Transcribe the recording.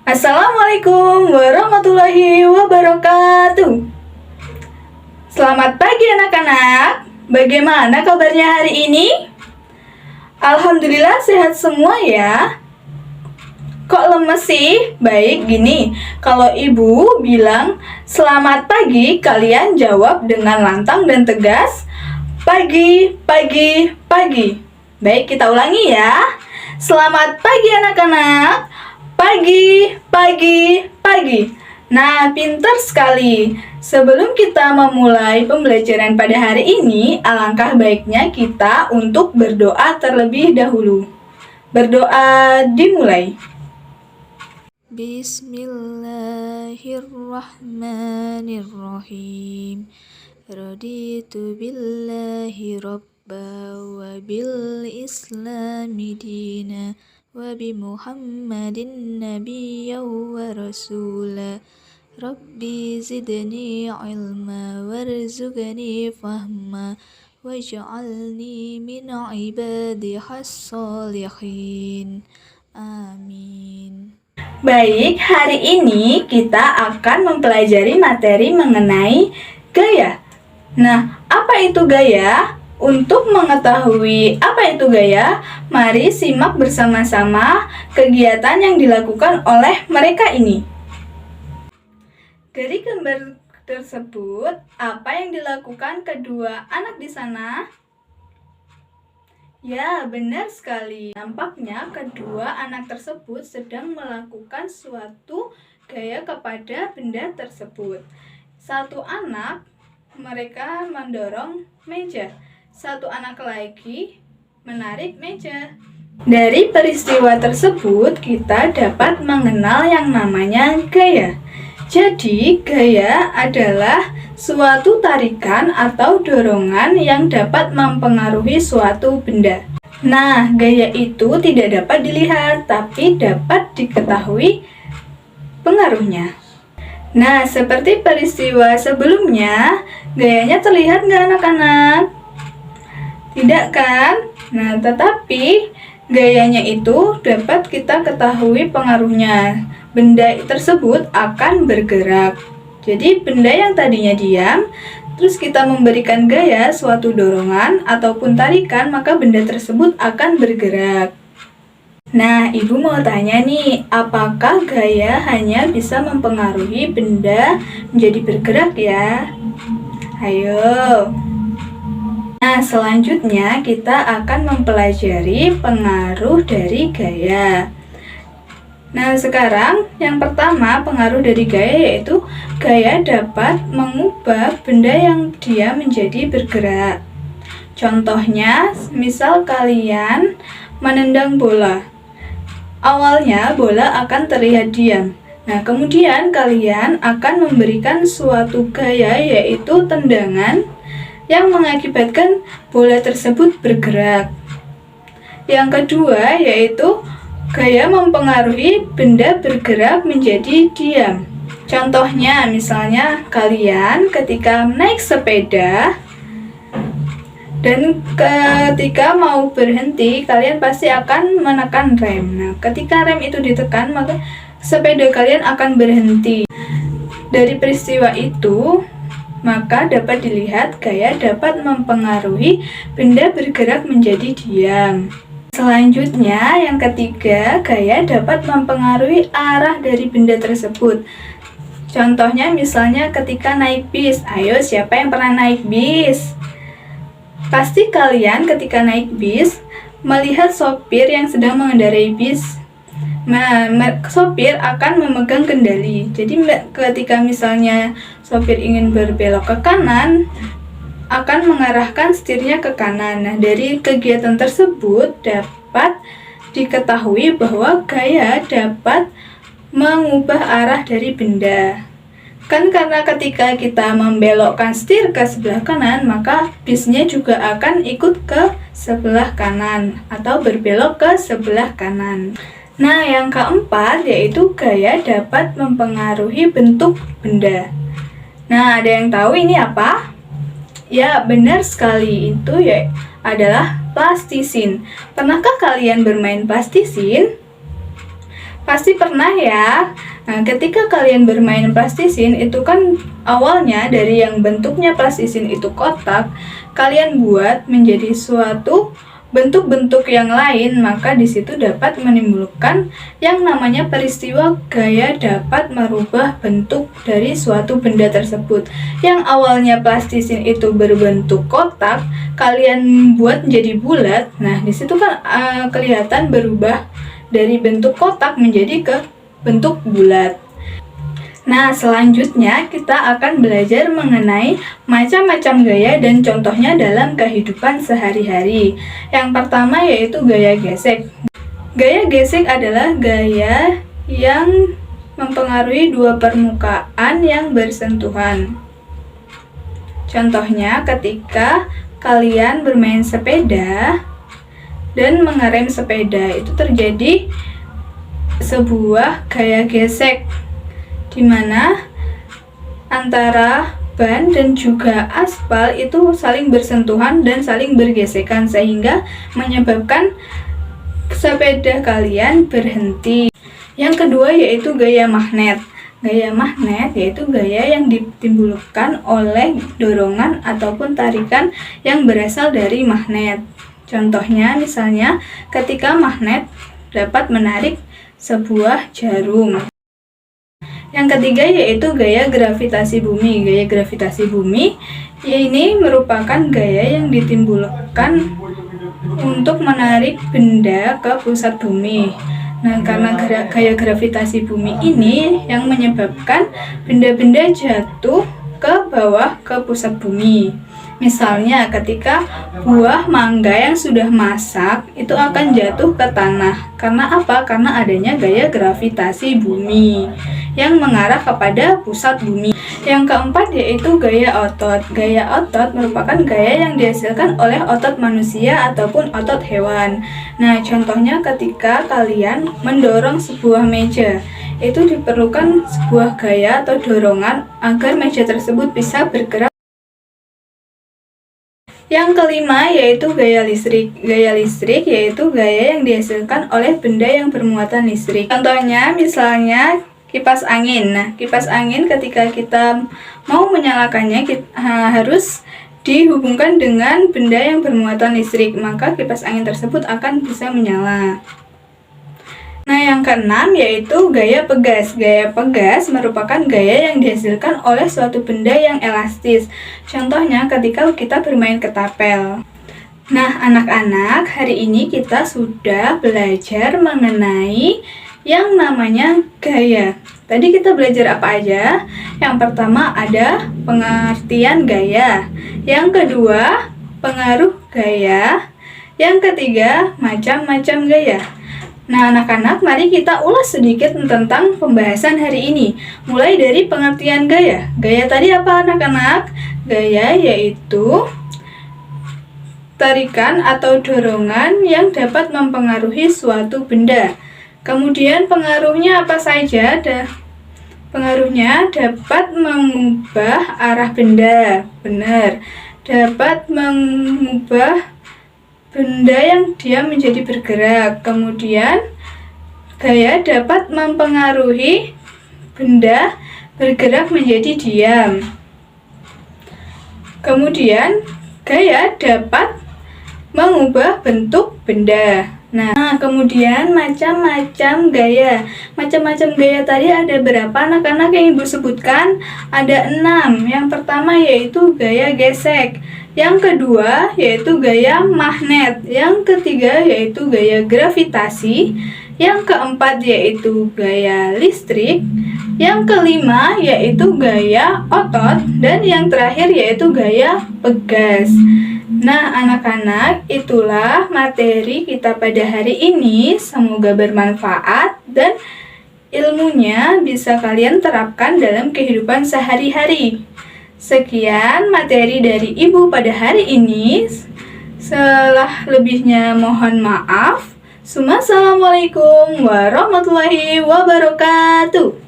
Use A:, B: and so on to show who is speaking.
A: Assalamualaikum warahmatullahi wabarakatuh. Selamat pagi anak-anak. Bagaimana kabarnya hari ini? Alhamdulillah sehat semua ya. Kok lemes sih? Baik gini, kalau ibu bilang selamat pagi, kalian jawab dengan lantang dan tegas. Pagi, pagi, pagi. Baik, kita ulangi ya. Selamat pagi anak-anak. Pagi, pagi, pagi. Nah, pintar sekali. Sebelum kita memulai pembelajaran pada hari ini, alangkah baiknya kita untuk berdoa terlebih dahulu. Berdoa dimulai.
B: Bismillahirrahmanirrahim. Raditu billahi rabba wa bil islami dina wa bi Muhammadin nabiyya wa rasula. Rabbi zidni ilma warzuqni fahma waj'alni min ibadihas sholihin. Amin.
A: Baik, hari ini kita akan mempelajari materi mengenai gaya. Nah, apa itu gaya? Untuk mengetahui apa itu gaya, mari simak bersama-sama kegiatan yang dilakukan oleh mereka ini. Dari gambar tersebut, apa yang dilakukan kedua anak di sana? Ya, benar sekali. Nampaknya kedua anak tersebut sedang melakukan suatu gaya kepada benda tersebut. Satu anak, mereka mendorong meja. Satu anak lagi menarik meja. Dari peristiwa tersebut, kita dapat mengenal yang namanya gaya. Jadi, gaya adalah suatu tarikan atau dorongan yang dapat mempengaruhi suatu benda. Nah, gaya itu tidak dapat dilihat, tapi dapat diketahui pengaruhnya. Nah, seperti peristiwa sebelumnya, gayanya terlihat nggak anak-anak? Tidak kan? Nah, tetapi gayanya itu dapat kita ketahui pengaruhnya. Benda tersebut akan bergerak. Jadi benda yang tadinya diam, terus kita memberikan gaya suatu dorongan ataupun tarikan, maka benda tersebut akan bergerak. Nah, ibu mau tanya nih, apakah gaya hanya bisa mempengaruhi benda menjadi bergerak ya? Ayo. Nah, selanjutnya kita akan mempelajari pengaruh dari gaya. Nah, sekarang yang pertama pengaruh dari gaya yaitu gaya dapat mengubah benda yang diam menjadi bergerak. Contohnya, misal kalian menendang bola. Awalnya bola akan terlihat diam. Nah, kemudian kalian akan memberikan suatu gaya yaitu tendangan yang mengakibatkan bola tersebut bergerak. Yang kedua yaitu gaya mempengaruhi benda bergerak menjadi diam. Contohnya, misalnya kalian ketika naik sepeda dan ketika mau berhenti, kalian pasti akan menekan rem. Nah, ketika rem itu ditekan, maka sepeda kalian akan berhenti. Dari peristiwa itu, maka dapat dilihat gaya dapat mempengaruhi benda bergerak menjadi diam. Selanjutnya, yang ketiga, gaya dapat mempengaruhi arah dari benda tersebut. Contohnya misalnya ketika naik bis. Ayo, siapa yang pernah naik bis? Pasti kalian ketika naik bis melihat sopir yang sedang mengendarai bis. Nah, sopir akan memegang kendali. Jadi ketika misalnya sopir ingin berbelok ke kanan, akan mengarahkan setirnya ke kanan. Nah, dari kegiatan tersebut dapat diketahui bahwa gaya dapat mengubah arah dari benda. Kan karena ketika kita membelokkan setir ke sebelah kanan, maka bisnya juga akan ikut ke sebelah kanan atau berbelok ke sebelah kanan. Nah, yang keempat yaitu gaya dapat mempengaruhi bentuk benda. Nah, ada yang tahu ini apa? Ya, benar sekali, itu ya adalah plastisin. Pernahkah kalian bermain plastisin? Pasti pernah ya. Nah, ketika kalian bermain plastisin, itu kan awalnya dari yang bentuknya plastisin itu kotak, kalian buat menjadi suatu bentuk-bentuk yang lain, maka di situ dapat menimbulkan yang namanya peristiwa gaya dapat merubah bentuk dari suatu benda tersebut. Yang awalnya plastisin itu berbentuk kotak, kalian buat menjadi bulat. Nah, di situ kan kelihatan berubah dari bentuk kotak menjadi ke bentuk bulat. Nah, selanjutnya kita akan belajar mengenai macam-macam gaya dan contohnya dalam kehidupan sehari-hari. Yang pertama yaitu gaya gesek. Gaya gesek adalah gaya yang mempengaruhi dua permukaan yang bersentuhan. Contohnya ketika kalian bermain sepeda dan mengerem sepeda, itu terjadi sebuah gaya gesek di mana antara ban dan juga aspal itu saling bersentuhan dan saling bergesekan sehingga menyebabkan sepeda kalian berhenti. Yang kedua yaitu gaya magnet. Gaya magnet yaitu gaya yang ditimbulkan oleh dorongan ataupun tarikan yang berasal dari magnet. Contohnya misalnya ketika magnet dapat menarik sebuah jarum. Yang ketiga yaitu gaya gravitasi bumi. Gaya gravitasi bumi ini merupakan gaya yang ditimbulkan untuk menarik benda ke pusat bumi. Nah, karena gaya gravitasi bumi ini yang menyebabkan benda-benda jatuh ke bawah ke pusat bumi. Misalnya ketika buah mangga yang sudah masak itu akan jatuh ke tanah. Karena apa? Karena adanya gaya gravitasi bumi yang mengarah kepada pusat bumi. Yang keempat yaitu gaya otot. Gaya otot merupakan gaya yang dihasilkan oleh otot manusia ataupun otot hewan. Nah, contohnya ketika kalian mendorong sebuah meja, itu diperlukan sebuah gaya atau dorongan agar meja tersebut bisa bergerak. Yang kelima yaitu gaya listrik. Gaya listrik yaitu gaya yang dihasilkan oleh benda yang bermuatan listrik. Contohnya misalnya kipas angin. Nah, kipas angin ketika kita mau menyalakannya harus dihubungkan dengan benda yang bermuatan listrik, maka kipas angin tersebut akan bisa menyala. Nah, yang keenam yaitu gaya pegas. Gaya pegas merupakan gaya yang dihasilkan oleh suatu benda yang elastis. Contohnya ketika kita bermain ketapel. Nah, anak-anak, hari ini kita sudah belajar mengenai yang namanya gaya. Tadi kita belajar apa aja? Yang pertama ada pengertian gaya. Yang kedua, pengaruh gaya. Yang ketiga, macam-macam gaya. Nah, anak-anak, mari kita ulas sedikit tentang pembahasan hari ini. Mulai dari pengertian gaya. Gaya tadi apa, anak-anak? Gaya yaitu tarikan atau dorongan yang dapat mempengaruhi suatu benda. Kemudian pengaruhnya apa saja? Pengaruhnya dapat mengubah arah benda. Benar. Dapat mengubah benda yang dia menjadi bergerak. Kemudian gaya dapat mempengaruhi benda bergerak menjadi diam. Kemudian gaya dapat mengubah bentuk benda. Nah, kemudian macam-macam gaya. Macam-macam gaya tadi ada berapa anak-anak yang Ibu sebutkan? Ada 6. Yang pertama yaitu gaya gesek. Yang kedua yaitu gaya magnet. Yang ketiga yaitu gaya gravitasi. Yang keempat yaitu gaya listrik. Yang kelima yaitu gaya otot. Dan yang terakhir yaitu gaya pegas. Nah, anak-anak, itulah materi kita pada hari ini. Semoga bermanfaat dan ilmunya bisa kalian terapkan dalam kehidupan sehari-hari. Sekian materi dari Ibu pada hari ini. Setelah lebihnya mohon maaf. Assalamualaikum warahmatullahi wabarakatuh.